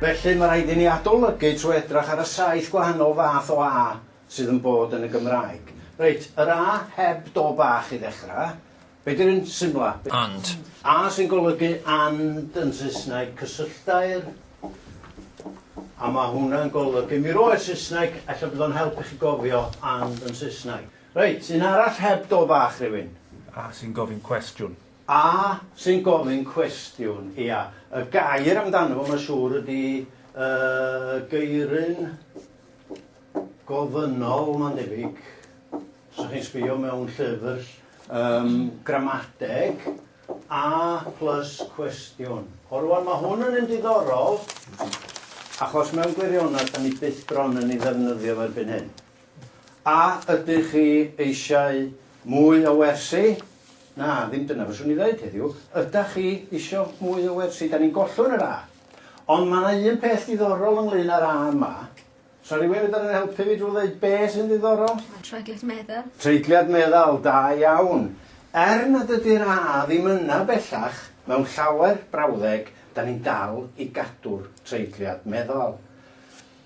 Felly mae rhaid I ni adolygu trwy edrych ar y 7 gwahanol fath o A sydd yn bod yn y Gymraeg. Reit, yr A heb do bach I ddechrau. Be di'r un symla? And. A sy'n golygu and yn Saesneg cysylltair. A mae hwnna'n golygu. Mi roi'r Saesneg, allai bydd o'n helpu chi gofio and yn Saesneg. Reit, un arall heb do bach rhywun. A sy'n gofyn cwestiwn. A sy'n gofyn cwestiwn, ia. Y gair amdano fo, mae'n siŵr ydi geirin gofynol, mae'n debyg. So chi'n sbio mewn llyfr gramadeg. A plus cwestiwn. O rwan mae hwn yn diddorol, achos mewn gwirionedd, da ni byth bron yn ei ddefnyddio fe erbyn hyn. A ydych chi eisiau mwy o wersi? Na, ddim dyna fyswn I ddweud heddiw. Ydych chi eisiau mwy o wersi? Da ni'n gollwng yr A. Ond mae yna un peth diddorol ynglyn â'r A yma. So rhywun fydd yn helpu fi drwy ddweud be sy'n diddorol? Treigliad meddal. Treigliad meddal, da iawn. Nad ydy'r A ddim yna bellach, mewn llawer brawddeg, da ni'n dal I gadw'r treigliad meddal.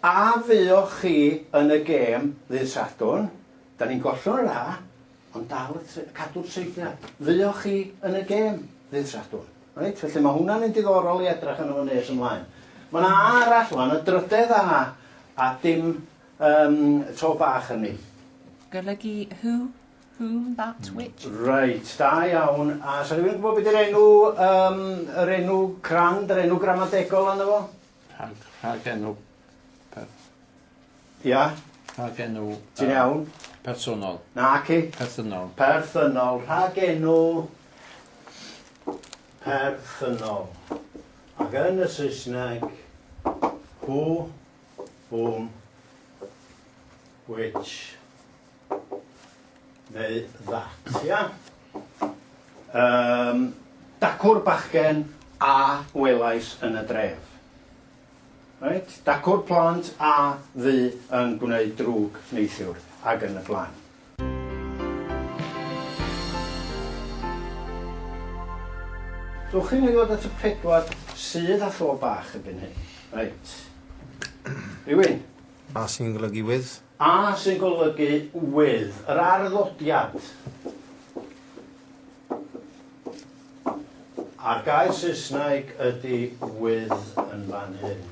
A fuoch chi yn y gêm ddydd Sadwrn, da ni'n gollwng yr A, ond dal cadw'r treigliad. Fuoch chi yn y gêm ddydd Sadwrn. Right? Felly mae hwnna'n un diddorol I edrych yn y nes ymlaen. Mae yna A arall fan, y drydedd a dim to bach yn ni. Golygu who, whom, that, which. Reit, da iawn. A sa rhywun yn gwybod beth yw'r yr enw crand, yr enw gramadegol yna fo? Rhag enw. Ia. Rhag enw. Ti'n iawn? Personol. Na ci? Perthynol. Perthynol. Rhag enw perthynol. Ac yn y Saesneg, who, whom, which, neu that, ia? Dacwr bachgen a welais yn y dref. Right? Dacwr plant a fu yn gwneud drwg neithiwr ac yn y blaen. Dwch chi'n ei ddod at y 4 sydd a tho bach erbyn hyn. Right. Rhywun? A sy'n golygu with. A sy'n golygu with. Yr arddodiad. A'r gair Saesneg ydy with yn fan hyn.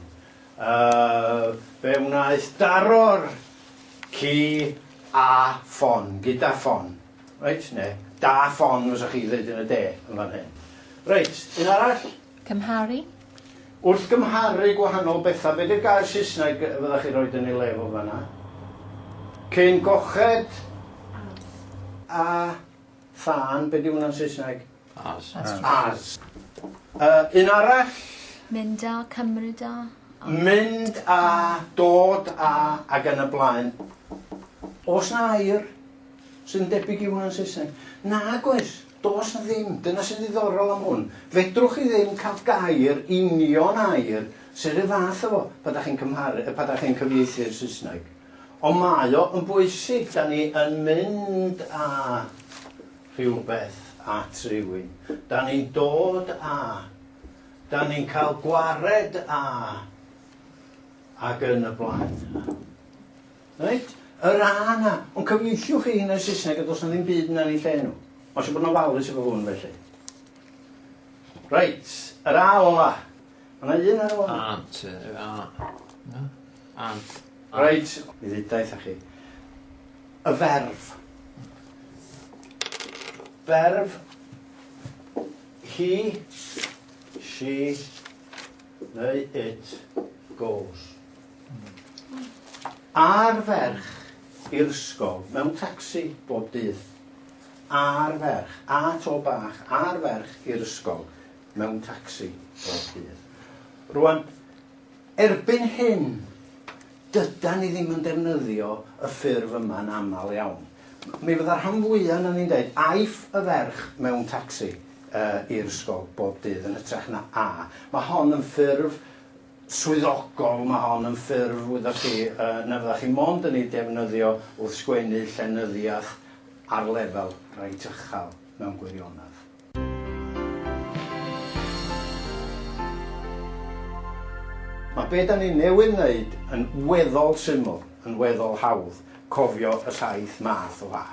Fe wnaeth daro'r ci a ffon, gyda ffon. Reit, ne? Da ffon fysa chi ddweud yn y de yn fan hyn. Reit, un arall? Cymharu. Wrth gymharu gwahanol bethau, be di'r gair Saesneg fyddach chi roed yn ei lefo fan'na? Cyn goched a than, be di hwnna'n Saesneg? As. As. Un arall? Mynd a, cymryd a. Mynd a, dod a, ac yn y blaen. Oes na air sy'n debyg I hwnna'n Saesneg? Nag oes. Does na ddim, dyna sy'n ddiddorol am hwn. Fedrwch chi ddim cael gair, union air, sy'n y fath o fo, pan da chi'n cyfieithu'r Saesneg. Ond mae o yn bwysig, da ni yn mynd a rhywbeth at rhywun. Da ni'n dod a, da ni'n cael gwared a, ac yn y blaen. Reit? Yr a na, ond cyfieithiwch chi hyn yn Saesneg a dos na ddim byd yna ni lle nhw. Os yw'n bod nhw'n fawr efo hwn felly. Reit, yr a ola. Yna un ar ola. Ant. Ant. Reit, mi ddeuddaeth â chi. Y ferf. Ferf. He, she, neu it goes. A'r ferch i'r ysgol mewn tacsi bob dydd. A'r ferch, a to bach, a'r ferch i'r ysgol mewn tacsi bob dydd. Rwan, erbyn hyn, dydan ni ddim yn defnyddio y ffurf yma'n aml iawn. Mi fydda'r rhan fwyaf na ni'n dweud, aeth y ferch mewn tacsi i'r ysgol bob dydd yn hytrach na a. Mae hon yn ffurf swyddogol, mae hon yn ffurf wyddach chi, na fyddach chi mond yn ei defnyddio wrth sgwennu llenyddiaeth ar lefel reit uchel mewn gwirionedd. Mae be da ni'n newydd wneud yn weddol syml, yn weddol hawdd, cofio y saith math o dda.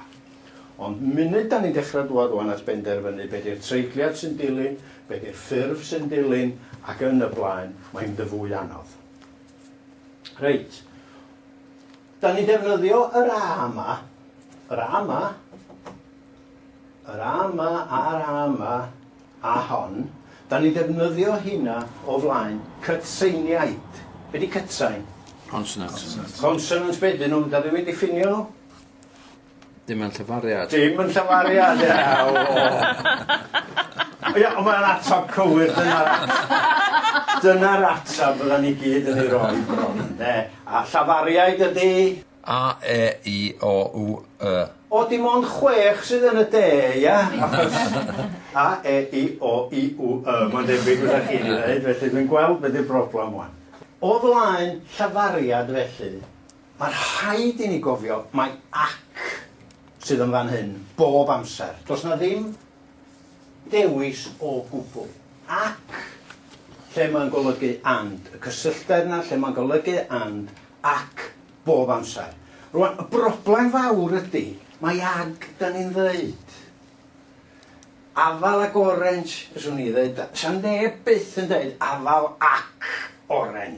Ond munud da ni'n dechrau dŵad o'n at benderfynu be di'r treigliad sy'n dilyn, be di'r ffurf sy'n dilyn, ac yn y blaen, mae'n dy fwy anodd. Reit. Da ni'n defnyddio yr A yma, a'r A yma, a hon, da ni'n defnyddio hynna o flaen cytseiniaid. Be di cytsain? Consonants. Consonants be dyn nhw, da ni wedi ffinio nhw? Dim yn llyfariad. Dim yn llafariad, ia. Ia, ond mae'n atab cywir, dyna'r atab fydda ni gyd yn ei roi bron. A llafariaid ydy... A, E, I, O, W, E. O, dim ond 6 sydd yn y de, ia? A, E, I, O, I, W, E. Mae'n debyg wrth chi ni dweud, felly dwi'n gweld beth yw'r broblem wan. O flaen llafariad felly, mae'r rhaid i ni gofio, mae ac sydd yn fan hyn, bob amser. Does na ddim dewis o gwbl. Ac, lle mae'n golygu and. Y cysylltedd na, lle mae'n golygu and, ac, bob amser. Rwan, y broblem fawr ydy, mae ag da ni'n ddeud. Afal ac orange, yswn ni ddeud, sa'n neb byth yn dweud afal ac oren.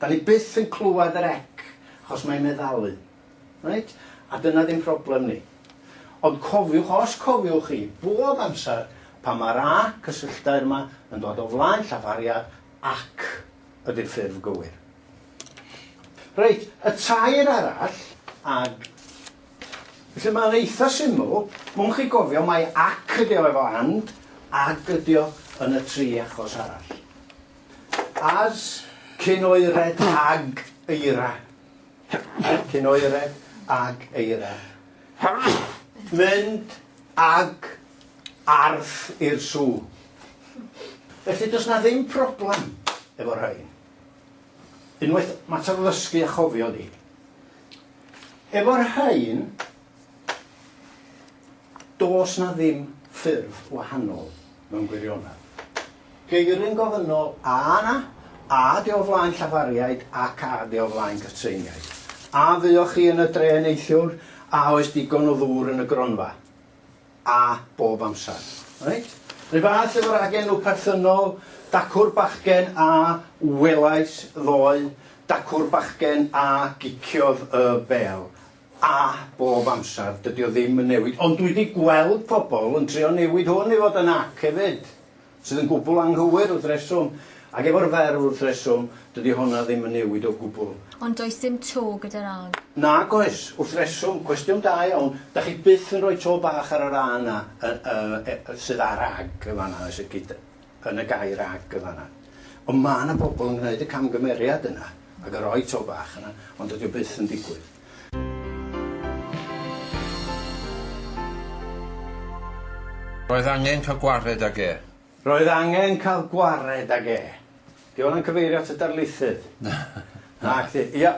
Da ni byth yn clywed yr ec, achos mae'n meddalu. Right? A dyna ddim problem ni. Ond cofiwch, os cofiwch chi, bob amser, pan mae'r A cysylltair yma yn dod o flaen llafariad ac ydy'r ffurf gywir. Reit, y tair arall, ag... Felly mae'n eitha syml, mwyn chi gofio mae ac ydi o efo and, ag ydi o yn y 3 achos arall. As, cyn oered ag eira. Cyn oered ag eira. Mynd ag arth i'r sŵ. Felly does na ddim problem efo rhain. Unwaith mater o ddysgu a chofio ni. Efo'r rhain, does na ddim ffurf wahanol mewn gwirionedd. Geirin gofynol a na, a di o flaen llafariaid ac a di o flaen cytseiniaid. A fuoch chi yn y dre neithiwr, a oes digon o ddŵr yn y gronfa. A bob amser. Right? Rwy fath efo'r agen nhw perthynol, dacwr bachgen a welais ddoe, dacwr bachgen a giciodd y bel. A bob amser, dydy o ddim yn newid. Ond dwi wedi gweld pobl yn trio newid hwn i fod yn ac hefyd, sydd yn gwbl anghywir wrth reswm. Ac efo'r ferf wrth reswm, dydy honna ddim yn newid o gwbl. Ond does dim to gyda'r ag. Nag oes, wrth reswm, cwestiwn da iawn, da chi byth yn rhoi to bach ar yr A yna, sydd ar ag y fanna, sydd gyda, yn y gair ag y fanna. Ond mae yna bobl yn gwneud y camgymeriad yna, ac yn rhoi to bach yna, ond dydy o byth yn digwydd. Roedd angen cael gwared ag E. Roedd angen cael gwared ag E. Di hwnna'n cyfeirio at y darlithydd? Ia,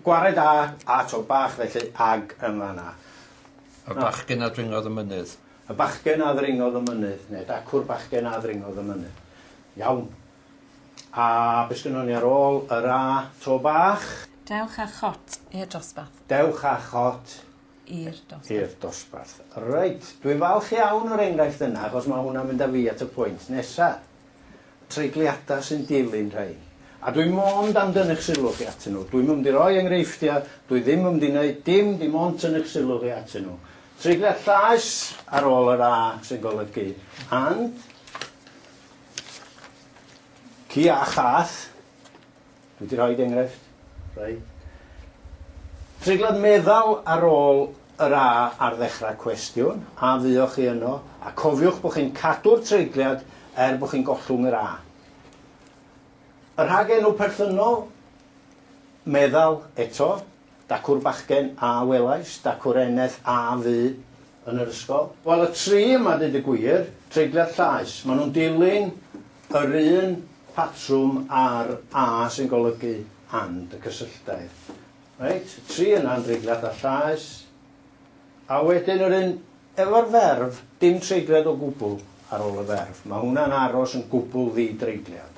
gwared a to bach felly ag yn fanna. Y bachgen a dringodd y mynydd. Y bachgen a ddringodd y mynydd, neu dacwr bachgen a ddringodd y mynydd. Iawn. A beth gynnon ni ar ôl yr A to bach? Dewch a chot i'r dosbarth. Dewch a chot I'r dosbarth. i'r dosbarth. Reit, dwi'n falch iawn o'r enghraifft yna, achos mae hwnna'n mynd â fi at y pwynt nesa. Treigliadau sy'n dilyn rhai. A dwi'n mond am dynnu'ch sylw chi atyn nhw. Dwi'n mynd i roi enghreifftiau, dwi ddim mynd i wneud dim ond tynnu'ch sylw chi atyn nhw. Treigliad llais ar ôl yr A sy'n golygu and, ci a chath. Dwi wedi rhoi enghraifft. Right. Treigliad meddal ar ôl yr A ar ddechrau cwestiwn, a fuoch chi yno, a cofiwch bod chi'n cadw'r treigliad bod chi'n gollwng yr A. Yr rhagenw perthynol, meddal eto, dacwr bachgen a welais, dacwr eneth a fu yn yr ysgol. Wel, y 3 yma dyd y gwir, treigliad llais, maen nhw'n dilyn yr un patrwm ar A sy'n golygu and, y cysylltaeth. Right? 3 yna'n treigliad a llais, a wedyn yr un, efo'r ferf, dim treigliad o gwbl ar ôl y ferf. Mae hwnna'n aros yn gwbl ddi-dreigliad.